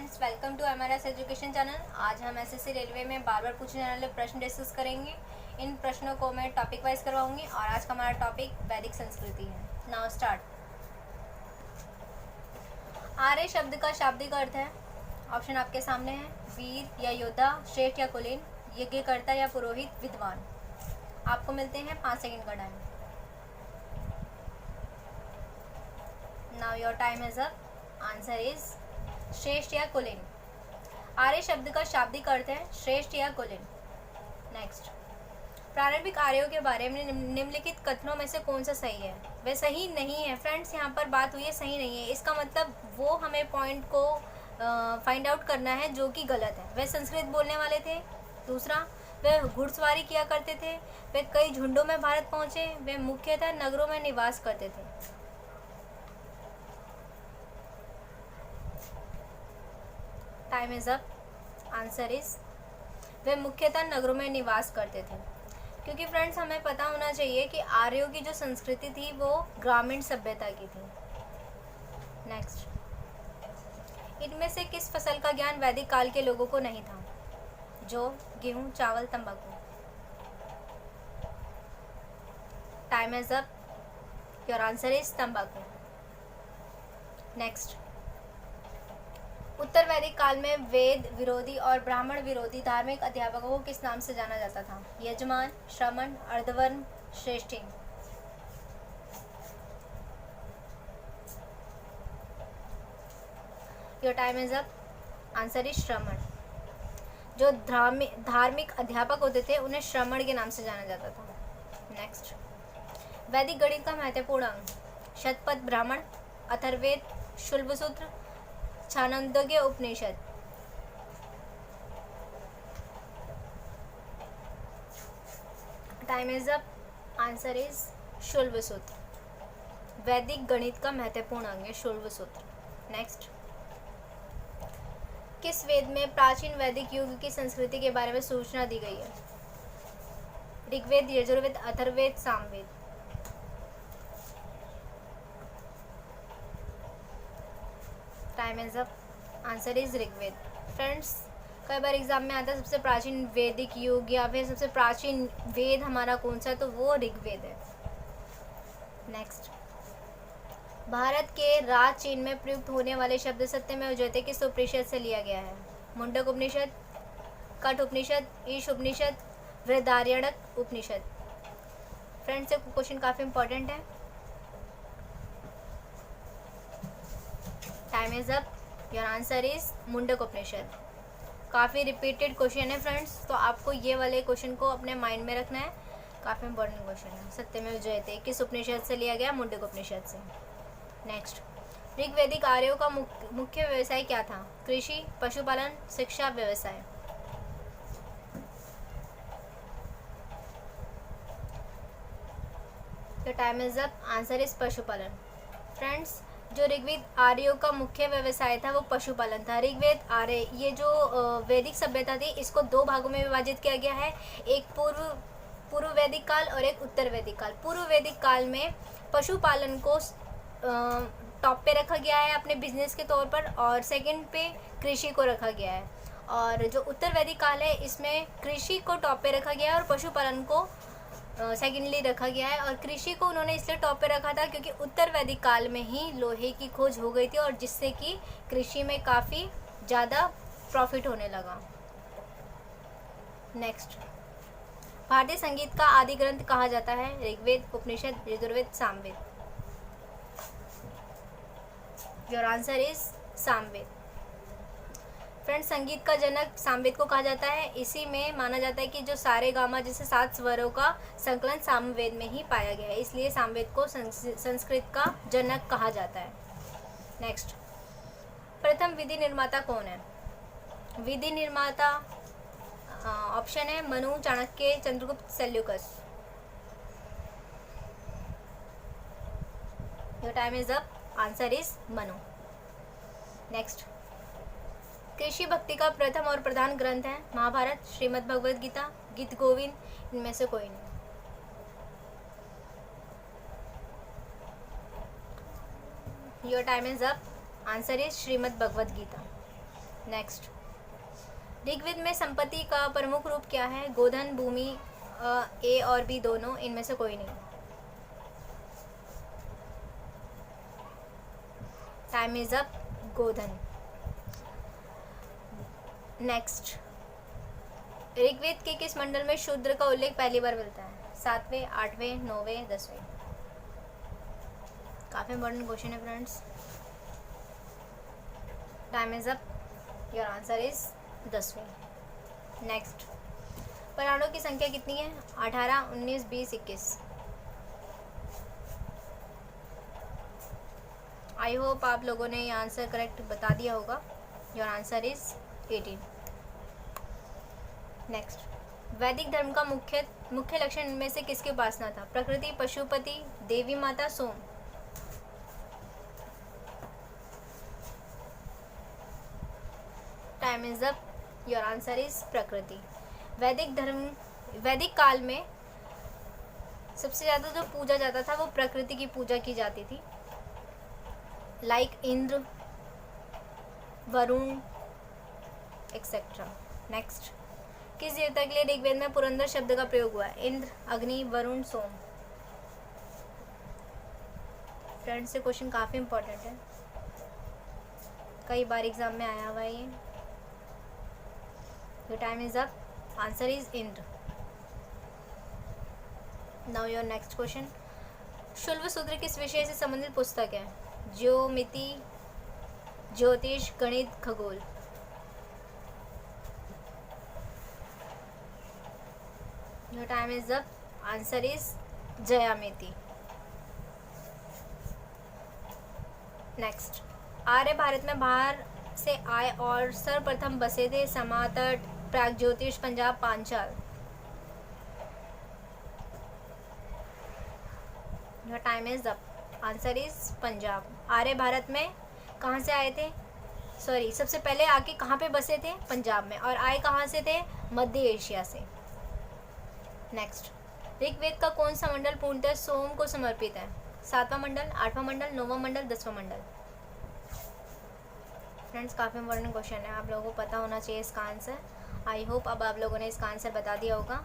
Friends, welcome to MRS education channel. आज हम SSC railway में बार बार पूछने वाले प्रश्न डिस्कस करेंगे। इन प्रश्नों को मैं टॉपिक वाइज करवाऊंगी और आज का हमारा टॉपिक वैदिक संस्कृति है। Now start. आर्य शब्द का शाब्दिक अर्थ है। ऑप्शन आपके सामने है। वीर या योद्धा, श्रेष्ठ या कुलीन, यज्ञकर्ता या पुरोहित, विद्वान। आपको मिलते हैं 5 सेकंड का time. Now your time is up. Answer is श्रेष्ठ या कुलीन। आर्य शब्द का शाब्दिक अर्थ है श्रेष्ठ या कुलीन। नेक्स्ट, प्रारंभिक आर्यों के बारे में निम्नलिखित कथनों में से कौन सा सही है? वह सही नहीं है। फ्रेंड्स, यहाँ पर बात हुई है सही नहीं है, इसका मतलब वो हमें पॉइंट को फाइंड आउट करना है जो कि गलत है। वह संस्कृत बोलने वाले थे। दूसरा, वह घुड़सवारी किया करते थे। वे कई झुंडों में भारत पहुंचे। वे मुख्यतः नगरों में निवास करते थे। Time is up. Answer is वे मुख्यतः नगरों में निवास करते थे, क्योंकि फ्रेंड्स हमें पता होना चाहिए कि आर्यों की जो संस्कृति थी वो ग्रामीण सभ्यता की थी। नेक्स्ट, इनमें से किस फसल का ज्ञान वैदिक काल के लोगों को नहीं था? जौ, गेहूं, चावल, तंबाकू। Time is up. Your answer is तंबाकू। नेक्स्ट, उत्तर वैदिक काल में वेद विरोधी और ब्राह्मण विरोधी धार्मिक अध्यापकों को किस नाम से जाना जाता था? यजमान, श्रमण, अर्धवर्ण, श्रेष्ठी। Your time is up. Answer is श्रमण। जो धार्मिक अध्यापक होते थे उन्हें श्रमण के नाम से जाना जाता था। नेक्स्ट, वैदिक गणित का महत्वपूर्ण अंग? Shatapatha Brahmana, Atharvaveda, Shulbasutra, Chandogya Upanishad. Time is up. Answer is Shulbasutra. वैदिक गणित का महत्वपूर्ण अंग है शुल्बसूत्र। नेक्स्ट, किस वेद में प्राचीन वैदिक युग की संस्कृति के बारे में सूचना दी गई है? Rigveda, Yajurveda, Atharvaveda, Samaveda. Time is up. Answer is Rigveda. Friends, कई बार एग्जाम में आता है सबसे प्राचीन वैदिक युग या फिर सबसे प्राचीन वेद हमारा कौन सा, तो वो ऋग्वेद है। नेक्स्ट, भारत के राज चिन्ह में प्रयुक्त होने वाले शब्द सत्यमेव जयते किस उपनिषद से लिया गया है? मुंडक उपनिषद, कठ उपनिषद, ईश उपनिषद, बृहदारण्यक उपनिषद। फ्रेंड्स, ये क्वेश्चन काफी इंपॉर्टेंट है। Time is up. Your answer is Mundaka Upanishad. काफ़ी रिपीटेड क्वेश्चन है फ्रेंड्स, तो आपको ये वाले क्वेश्चन को अपने माइंड में रखना है। काफ़ी इंपॉर्टेंट क्वेश्चन है। सत्यमेव जयते किस उपनिषद से लिया गया? मुंडक उपनिषद से। नेक्स्ट, ऋग्वैदिक आर्यों का मुख्य व्यवसाय क्या था? कृषि, पशुपालन, शिक्षा, व्यवसाय। तो time is up. Answer is पशुपालन। फ्रेंड्स, जो ऋग्वेद आर्यों का मुख्य व्यवसाय था वो पशुपालन था। ऋग्वेद आर्य, ये जो वैदिक सभ्यता थी, इसको 2 भागों में विभाजित किया गया है। एक पूर्व वैदिक काल और एक उत्तर वैदिक काल। पूर्व वैदिक काल में पशुपालन को टॉप पे रखा गया है अपने बिजनेस के तौर पर, और सेकंड पे कृषि को रखा गया है। और जो उत्तर वैदिक काल है इसमें कृषि को टॉप पे रखा गया है और पशुपालन को सेकेंडली रखा गया है। और कृषि को उन्होंने इसलिए टॉप पे रखा था क्योंकि उत्तर वैदिक काल में ही लोहे की खोज हो गई थी और जिससे कि कृषि में काफ़ी ज़्यादा प्रॉफिट होने लगा। नेक्स्ट, भारतीय संगीत का आदि ग्रंथ कहा जाता है? Rigveda, Upanishad, Yajurveda, Samaveda. Your answer is Samaveda. Friends, संगीत का जनक सामवेद को कहा जाता है। इसी में माना जाता है कि जो सारे गामा जैसे 7 स्वरों का संकलन सामवेद में ही पाया गया है, इसलिए सामवेद को संस्कृत का जनक कहा जाता है। नेक्स्ट, प्रथम विधि निर्माता कौन है? विधि निर्माता ऑप्शन है Manu, Chanakya, Chandragupta, Seleucus. Your time is up. Answer is Manu. Next, कृषि भक्ति का प्रथम और प्रधान ग्रंथ है? महाभारत, श्रीमद् भगवद गीता, गीत गोविंद, इनमें से कोई नहीं। Your time is up. Answer is Shrimad Bhagavad Gita. Next, Rigveda में संपत्ति का प्रमुख रूप क्या है? गोधन, भूमि, ए और बी दोनों, इनमें से कोई नहीं। Time is up. गोधन। नेक्स्ट, ऋग्वेद के किस मंडल में शूद्र का उल्लेख पहली बार मिलता है? 7वें, 8वें, 9वें, 10वें? काफी इंपॉर्टेंट क्वेश्चन है friends. Time is up. Your answer is 10वें। नेक्स्ट, पुराणों की संख्या कितनी है? 18, 19, 20, 21? आई होप आप लोगों ने ये आंसर करेक्ट बता दिया होगा। Your answer is 18। नेक्स्ट, वैदिक धर्म का मुख्य लक्षण इनमें से किसकी उपासना था? प्रकृति, पशुपति, देवी माता, Soma? Time is up. Your answer is प्रकृति। वैदिक काल में सबसे ज़्यादा जो पूजा जाता था वो प्रकृति की पूजा की जाती थी, like Indra, Varun, etcetera. Next, किस देवता के लिए ऋग्वेद में पुरंदर शब्द का प्रयोग हुआ है? इंद्र, अग्नि, वरुण, सोम? फ्रेंड्स, ये क्वेश्चन काफ़ी इंपॉर्टेंट है, कई बार एग्जाम में आया हुआ है ये। Your time is up. Answer is Indra. Now your next question, Shulba Sutra किस विषय से संबंधित पुस्तक है? ज्योमिति, ज्योतिष, गणित, खगोल? Your time is up. Answer is ज्यामिति। नेक्स्ट, आर्य भारत में बाहर से आए और सर्वप्रथम बसे थे? Samatata, Pragjyotisha, Punjab, Panchala? Your time is up. Answer is Punjab. आर्य भारत में कहाँ से आए थे? सॉरी, सबसे पहले आके कहाँ पे बसे थे? पंजाब में। और आए कहाँ से थे? मध्य एशिया से। नेक्स्ट, ऋग्वेद का कौन सा मंडल पूर्णतः सोम को समर्पित है? 7वां मंडल, 8वां मंडल, 9वां मंडल, 10वां मंडल? फ्रेंड्स, काफ़ी इंपॉर्टेंट क्वेश्चन है, आप लोगों को पता होना चाहिए इसका आंसर। आई होप अब आप लोगों ने इसका आंसर बता दिया होगा।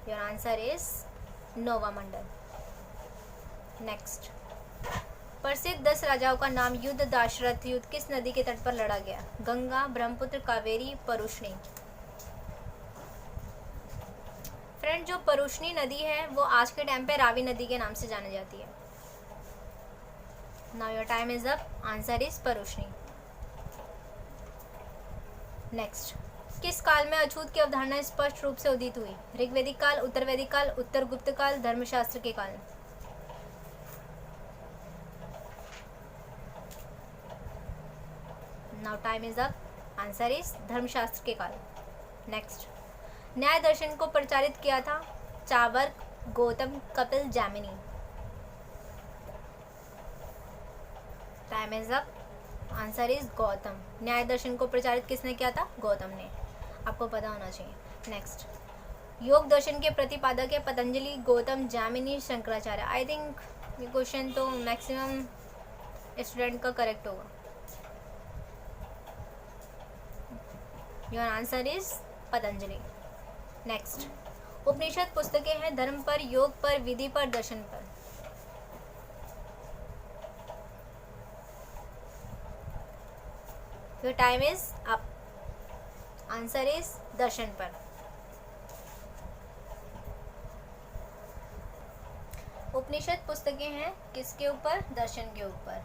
योर आंसर इज 9वां मंडल। नेक्स्ट, प्रसिद्ध 10 राजाओं का नाम युद्ध दाशरथ युद्ध किस नदी के तट पर लड़ा गया? गंगा, ब्रह्मपुत्र, कावेरी, परुष्णी? फ्रेंड, जो परुष्णी नदी है वो आज के टाइम पे रावी नदी के नाम से जानी जाती है। Now your time is up. Answer is Parushni. Next, किस काल में अछूत की अवधारणा स्पष्ट रूप से उदित हुई? ऋग्वैदिक काल, उत्तर वैदिक काल, उत्तर गुप्त काल, धर्मशास्त्र के काल? Now time is up. Answer is धर्मशास्त्र के काल। नेक्स्ट, न्याय दर्शन को प्रचारित किया था? Charvaka, Gautam, Kapil, Jaimini? Time is up. Answer is Gautam. न्याय दर्शन को प्रचारित किसने किया था? गौतम ने। आपको पता होना चाहिए। नेक्स्ट, योग दर्शन के प्रतिपादक है? पतंजलि, गौतम, जैमिनी, शंकराचार्य? आई थिंक ये क्वेश्चन तो मैक्सिमम स्टूडेंट का करेक्ट होगा। Your answer is Patanjali. Next, उपनिषद पुस्तकें हैं धर्म पर, योग पर, विधि पर, दर्शन पर? Your time is up. Answer is दर्शन पर। उपनिषद पुस्तकें हैं किसके ऊपर? दर्शन के ऊपर।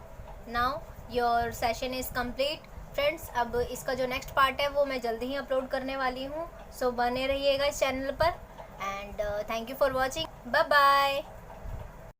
Now your session is complete. Friends, अब इसका जो नेक्स्ट पार्ट है वो मैं जल्दी ही अपलोड करने वाली हूँ, सो बने रहिएगा इस चैनल पर। And thank you for watching. Bye bye.